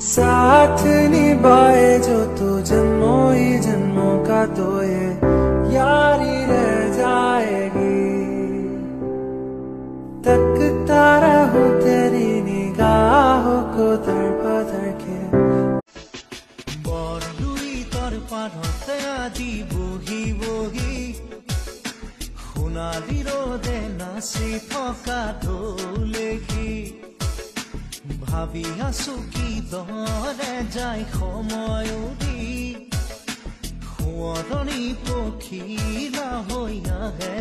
साथ निभाए जो तो जन्मों ही जन्मों का, तो ये यारी रह जाएगी। तकता रहूं तेरी निगाहों को तड़पा के। बरलुई तर पारते आदि बही बही সোণালী ৰ'দে নাচি থকা ঢোলেকি ভাবি আছো কি দৰে যায় সময় উৰি সোঁৱৰণি পখিলা হৈ আহে।